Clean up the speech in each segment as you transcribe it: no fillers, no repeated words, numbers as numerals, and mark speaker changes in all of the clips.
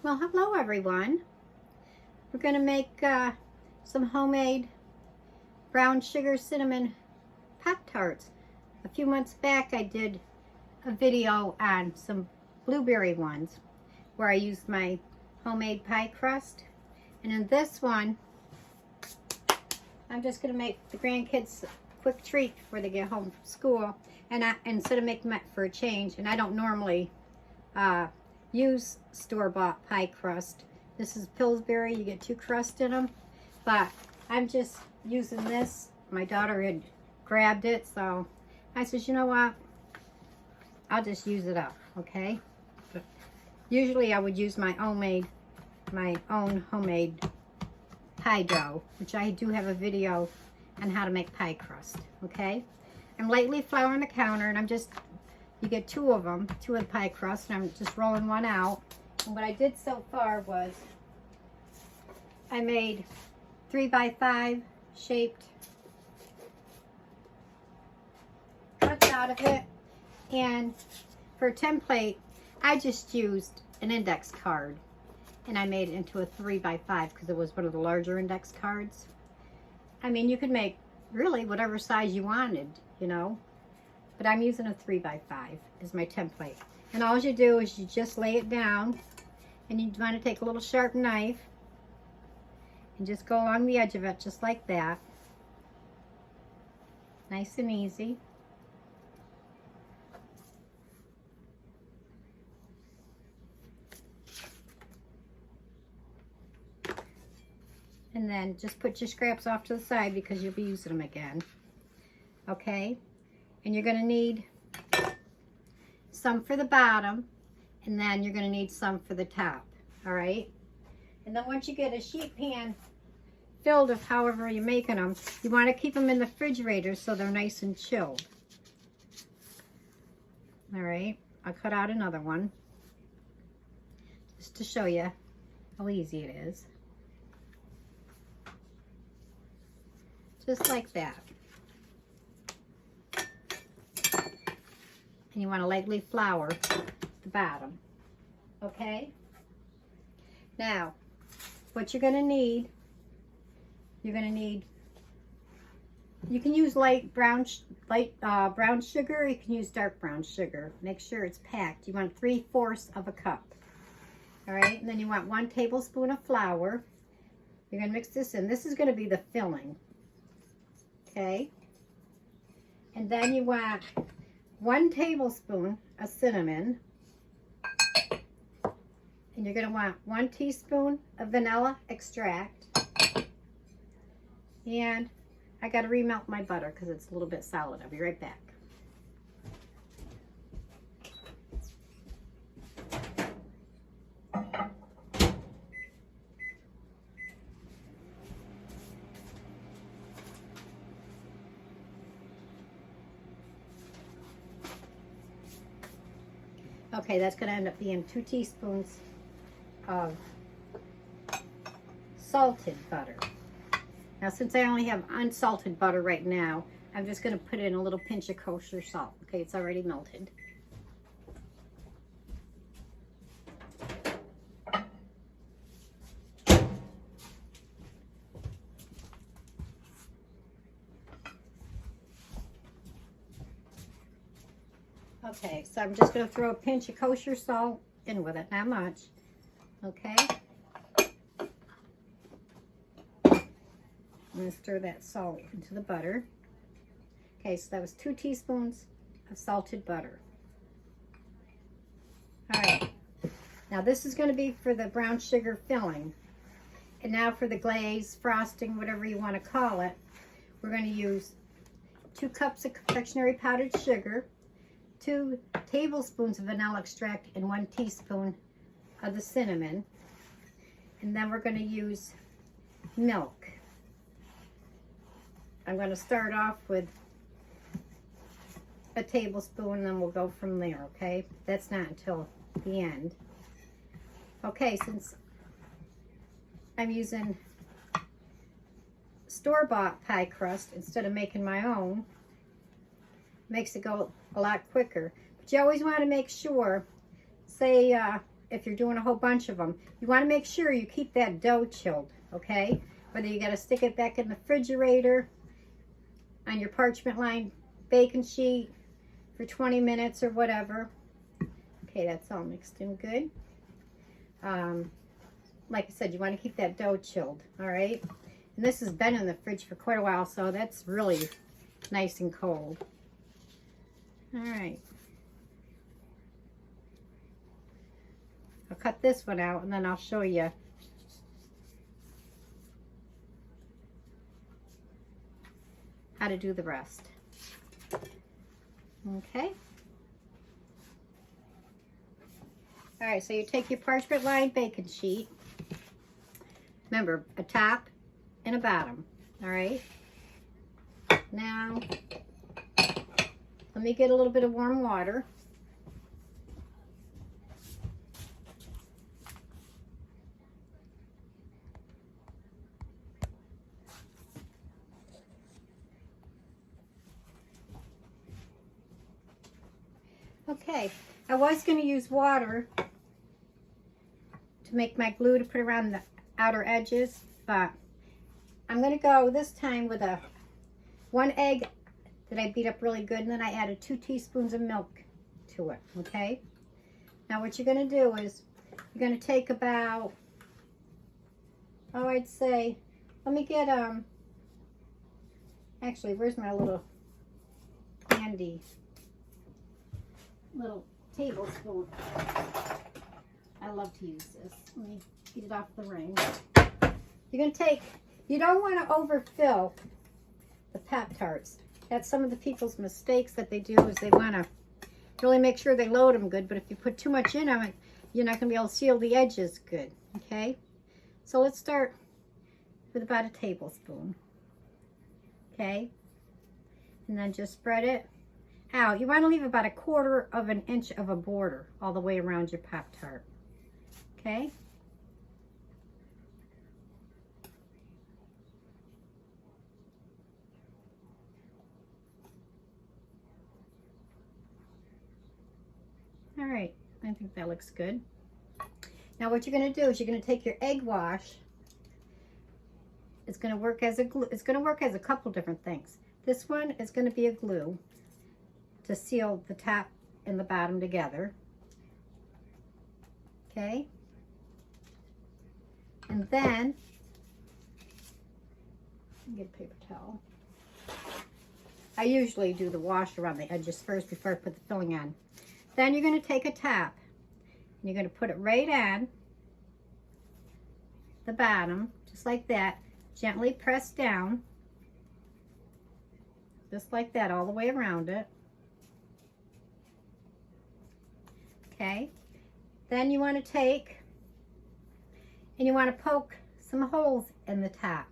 Speaker 1: Well, hello everyone. We're going to make some homemade brown sugar cinnamon Pop-Tarts. A few months back I did a video on some blueberry ones where I used my homemade pie crust. And in this one, I'm just going to make the grandkids a quick treat before they get home from school. And instead of making it for a change, and I don't normally use store-bought pie crust. This is Pillsbury. You get 2 crusts in them, but I'm just using this. My daughter had grabbed it, so I said, you know what, I'll just use it up, okay? But usually I would use my own homemade pie dough, which I do have a video on how to make pie crust, okay? I'm lightly flouring the counter, and you get 2 of them, 2 of the pie crust, and I'm just rolling one out. And what I did so far was I made 3x5 shaped cuts out of it. And for a template, I just used an index card, and I made it into a 3x5 because it was one of the larger index cards. I mean, you could make really whatever size you wanted, you know. But I'm using a 3x5 as my template. And all you do is you just lay it down, and you want to take a little sharp knife and just go along the edge of it just like that. Nice and easy. And then just put your scraps off to the side because you'll be using them again. Okay? And you're going to need some for the bottom, and then you're going to need some for the top, all right? And then once you get a sheet pan filled of however you're making them, you want to keep them in the refrigerator so they're nice and chilled. All right, I'll cut out another one just to show you how easy it is. Just like that. And you want to lightly flour the bottom, okay? Now, what you're going to need, you can use light brown sugar, you can use dark brown sugar. Make sure it's packed. You want 3/4 of a cup, all right? And then you want 1 tablespoon of flour. You're going to mix this in. This is going to be the filling, okay? And then you want 1 tablespoon of cinnamon, and you're going to want 1 teaspoon of vanilla extract, and I got to remelt my butter because it's a little bit solid. I'll be right back. Okay, that's going to end up being 2 teaspoons of salted butter. Now, since I only have unsalted butter right now, I'm just going to put in a little pinch of kosher salt. Okay, it's already melted. Okay, so I'm just going to throw a pinch of kosher salt in with it, not much. Okay. I'm going to stir that salt into the butter. Okay, so that was 2 teaspoons of salted butter. All right. Now this is going to be for the brown sugar filling. And now for the glaze, frosting, whatever you want to call it, we're going to use 2 cups of confectionery powdered sugar, 2 tablespoons of vanilla extract, and 1 teaspoon of the cinnamon. And then we're going to use milk. I'm going to start off with a tablespoon, and then we'll go from there, okay? That's not until the end. Okay, since I'm using store-bought pie crust instead of making my own, makes it go a lot quicker. But you always want to make sure, say if you're doing a whole bunch of them. You want to make sure you keep that dough chilled, okay? Whether you got to stick it back in the refrigerator on your parchment lined baking sheet for 20 minutes or whatever. Okay, that's all mixed in good. Like I said, you want to keep that dough chilled, all right? And this has been in the fridge for quite a while, so that's really nice and cold. All right. I'll cut this one out and then I'll show you how to do the rest. Okay. All right, so you take your parchment lined baking sheet. Remember, a top and a bottom, all right? Now, let me get a little bit of warm water. Okay, I was going to use water to make my glue to put around the outer edges, but I'm going to go this time with one egg that I beat up really good, and then I added 2 teaspoons of milk to it, okay? Now what you're going to do is you're going to take about, oh, I'd say, let me get, actually, where's my little handy little tablespoon? I love to use this. Let me get it off the ring. You're going to take, you don't want to overfill the Pop-Tarts. That's some of the people's mistakes that they do, is they want to really make sure they load them good, but if you put too much in them, you're not going to be able to seal the edges good, okay? So let's start with about a tablespoon, okay? And then just spread it out. You want to leave about 1/4 of an inch of a border all the way around your Pop-Tart, okay? All right, I think that looks good. Now what you're going to do is you're going to take your egg wash. It's going to work as a glue. It's going to work as a couple different things. This one is going to be a glue to seal the top and the bottom together. Okay? And then, get a paper towel. I usually do the wash around the edges first before I put the filling on. Then you're going to take a top and you're going to put it right on the bottom, just like that. Gently press down, just like that, all the way around it. Okay. Then you want to take and you want to poke some holes in the top.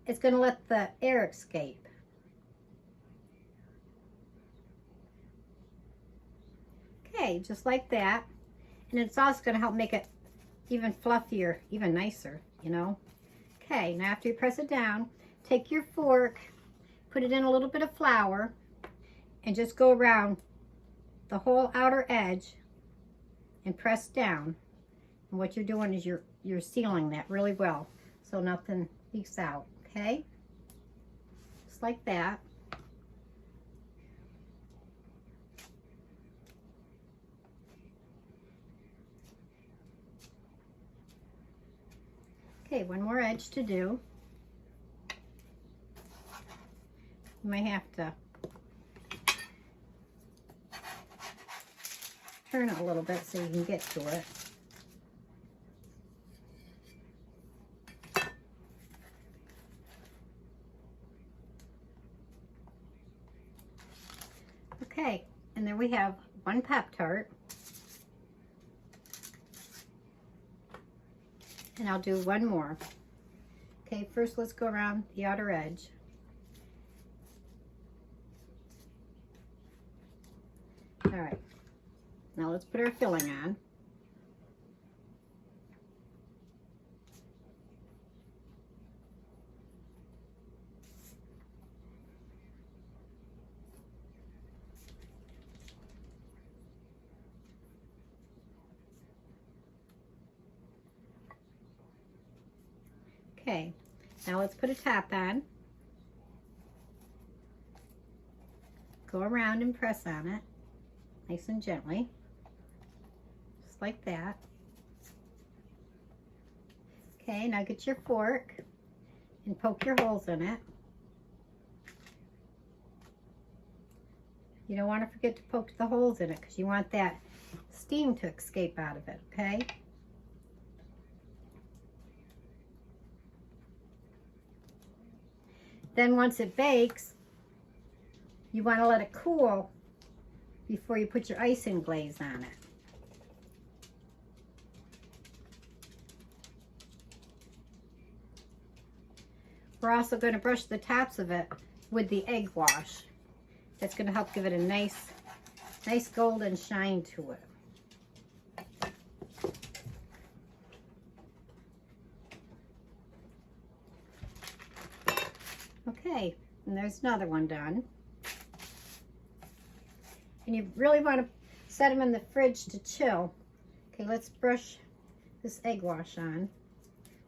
Speaker 1: It's going to let the air escape. Okay, just like that. And it's also going to help make it even fluffier, even nicer, you know. Okay, now after you press it down, take your fork, put it in a little bit of flour, and just go around the whole outer edge and press down. And what you're doing is you're sealing that really well so nothing leaks out, okay? Just like that. Okay, one more edge to do. You may have to turn it a little bit so you can get to it. Okay, and then we have one Pop-Tart. And I'll do one more. Okay, first let's go around the outer edge. All right, now let's put our filling on. Okay, now let's put a top on. Go around and press on it, nice and gently, just like that. Okay, now get your fork and poke your holes in it. You don't want to forget to poke the holes in it because you want that steam to escape out of it, okay? Then once it bakes, you want to let it cool before you put your icing glaze on it. We're also going to brush the tops of it with the egg wash. That's going to help give it a nice golden shine to it. Okay, and there's another one done. And you really want to set them in the fridge to chill. Okay, let's brush this egg wash on,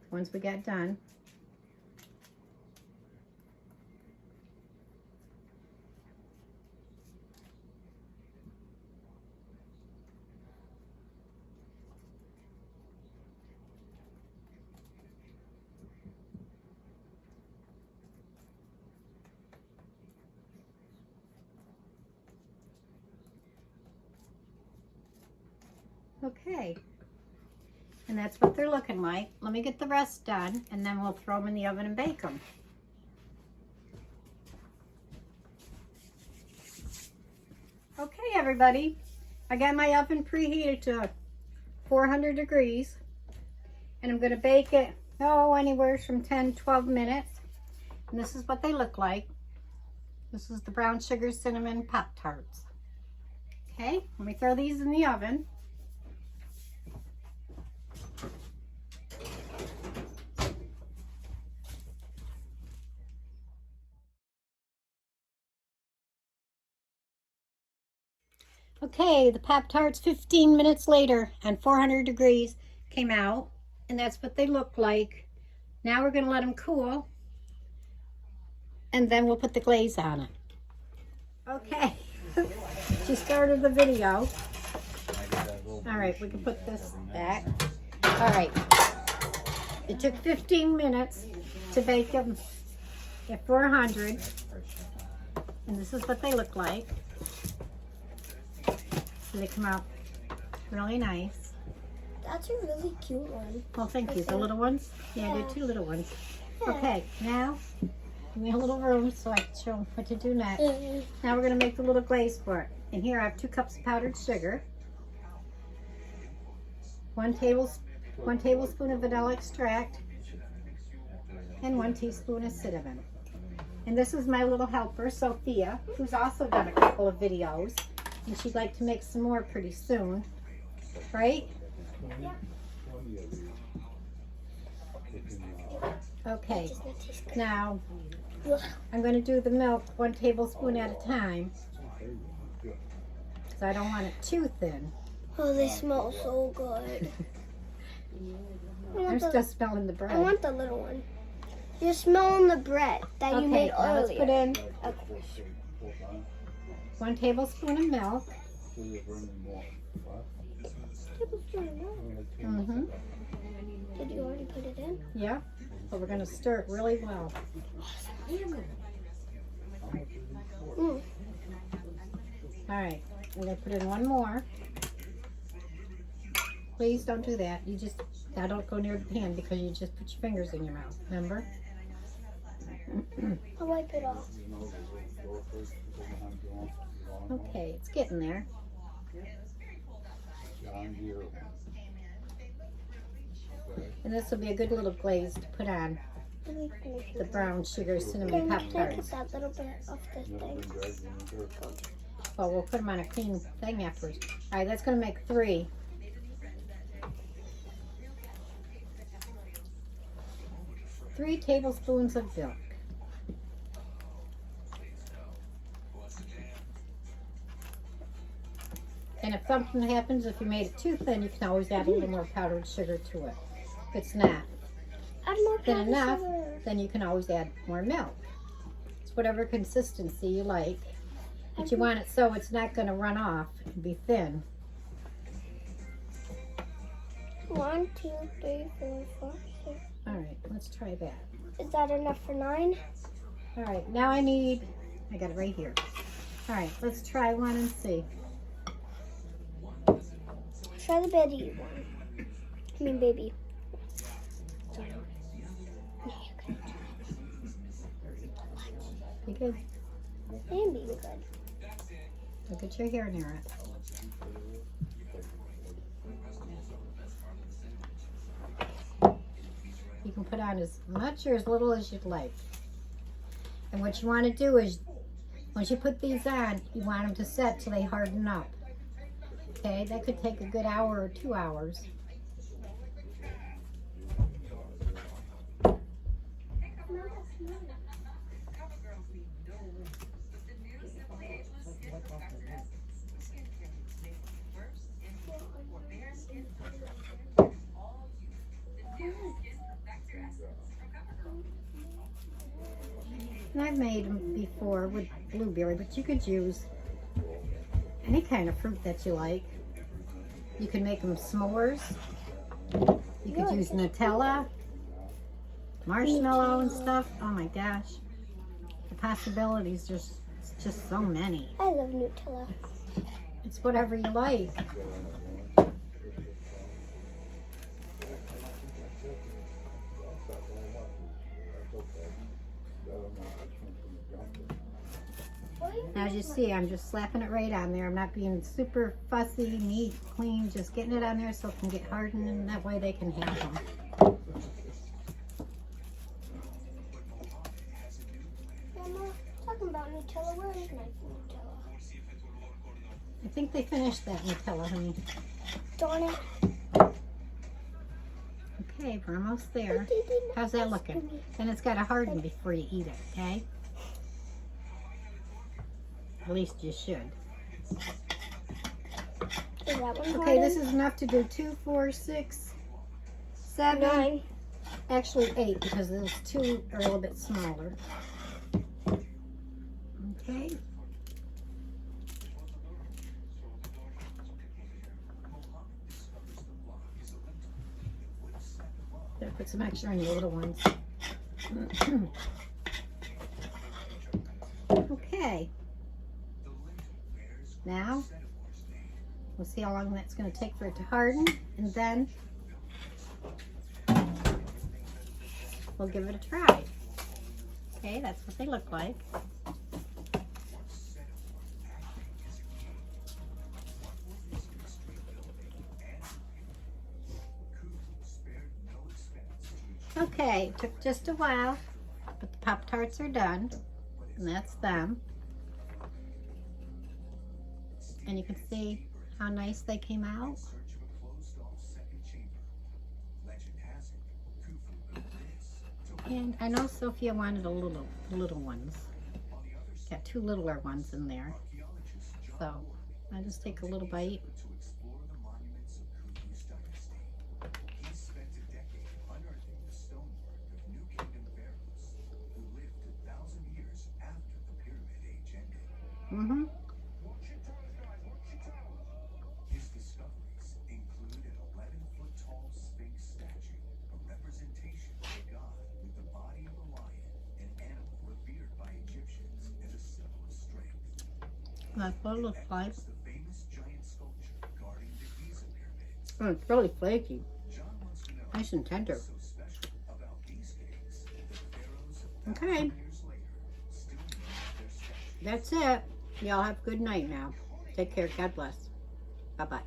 Speaker 1: the ones we got done. Okay, and that's what they're looking like. Let me get the rest done, and then we'll throw them in the oven and bake them. Okay, everybody, I got my oven preheated to 400 degrees, and I'm going to bake it, anywhere from 10-12 minutes. And this is what they look like. This is the brown sugar cinnamon Pop-Tarts. Okay, let me throw these in the oven. Okay, the Pop-Tarts 15 minutes later and 400 degrees came out, and that's what they look like. Now we're going to let them cool, and then we'll put the glaze on it. Okay, she started the video. All right, we can put this back. All right, it took 15 minutes to bake them at 400, and this is what they look like. So they come out really nice.
Speaker 2: That's a really cute one.
Speaker 1: Well, thank you. The little ones? Yeah, I did 2 little ones. Yeah. Okay, now give me a little room so I can show them what to do next. Now we're going to make the little glaze for it. And here I have 2 cups of powdered sugar, 1 tablespoon of vanilla extract, and 1 teaspoon of cinnamon. And this is my little helper, Sophia, who's also done a couple of videos. And she'd like to make some more pretty soon, right?
Speaker 2: Yeah.
Speaker 1: Okay, now I'm going to do the milk 1 tablespoon at a time, because I don't want it too thin.
Speaker 2: Oh, they smell so good.
Speaker 1: I'm still smelling the bread.
Speaker 2: I want the little one. You're smelling the bread that you made
Speaker 1: now
Speaker 2: earlier.
Speaker 1: let's put in
Speaker 2: Okay.
Speaker 1: 1 tablespoon of milk. Mm-hmm.
Speaker 2: Did you already put it in?
Speaker 1: Yeah, but we're going to stir it really well.
Speaker 2: Mm.
Speaker 1: All right, we're going to put in 1 more. Please don't do that. Now don't go near the pan because you just put your fingers in your mouth, remember?
Speaker 2: I'll wipe it off.
Speaker 1: Okay, it's getting there. And this will be a good little glaze to put on the brown sugar cinnamon Pop-Tarts.
Speaker 2: That little bit of the thing.
Speaker 1: Well, we'll put them on a clean thing afterwards. All right, that's going to make 3. 3 tablespoons of milk. And if something happens, if you made it too thin, you can always add a little more powdered sugar to it. If it's not.
Speaker 2: Add more
Speaker 1: thin enough, then you can always add more milk. It's whatever consistency you like. But you want it so it's not going to run off and be thin.
Speaker 2: 1, 2, 3, 4, 5, 6.
Speaker 1: All right, let's try that.
Speaker 2: Is that enough for 9?
Speaker 1: All right, now I got it right here. All right, let's try one and see.
Speaker 2: Try the baby one. I mean, baby.
Speaker 1: Be good.
Speaker 2: And be good.
Speaker 1: Look at your hair, Nara. You can put on as much or as little as you'd like. And what you want to do is, once you put these on, you want them to set till they harden up. Okay, that could take a good hour or 2 hours. And I've made them before with blueberry, but you could use any kind of fruit that you like. You can make them s'mores. You could use Nutella, marshmallow and stuff. Oh my gosh. The possibilities, there's just so many.
Speaker 2: I love Nutella.
Speaker 1: It's whatever you like. Now, as you see, I'm just slapping it right on there. I'm not being super fussy, neat, clean, just getting it on there so it can get hardened, and that way they can have them.
Speaker 2: Mama, talking about Nutella, where is my Nutella?
Speaker 1: I think they finished that Nutella, honey.
Speaker 2: Darn it.
Speaker 1: Okay, we're almost there. How's that looking? Then it's got to harden before you eat it, okay? At least you should.
Speaker 2: Is that one
Speaker 1: Okay, this is enough to do 2, 4, 6, 7,
Speaker 2: 9.
Speaker 1: actually 8 because those 2 are a little bit smaller. Okay. Better put some extra on your little ones. Okay. Now, we'll see how long that's going to take for it to harden, and then we'll give it a try. Okay, that's what they look like. Okay, it took just a while, but the Pop-Tarts are done, and that's them. And you can see how nice they came out. And I know Sophia wanted a little ones. Got 2 littler ones in there. So I'll just take a little bite. Mm-hmm.
Speaker 3: His discoveries include an 11-foot-tall Sphinx statue, a representation of a god with the body of a lion, an animal revered by Egyptians as a symbol of strength.
Speaker 1: That's what it looks like.
Speaker 3: The famous giant sculpture guarding the Giza pyramids.
Speaker 1: Oh, it's really flaky.
Speaker 3: John wants to know
Speaker 1: Nice and tender.
Speaker 3: what's so special about these caves that pharaohs
Speaker 1: Okay,
Speaker 3: years later still use their statues.
Speaker 1: that's it. Y'all have a good night now. Take care. God bless. Bye-bye.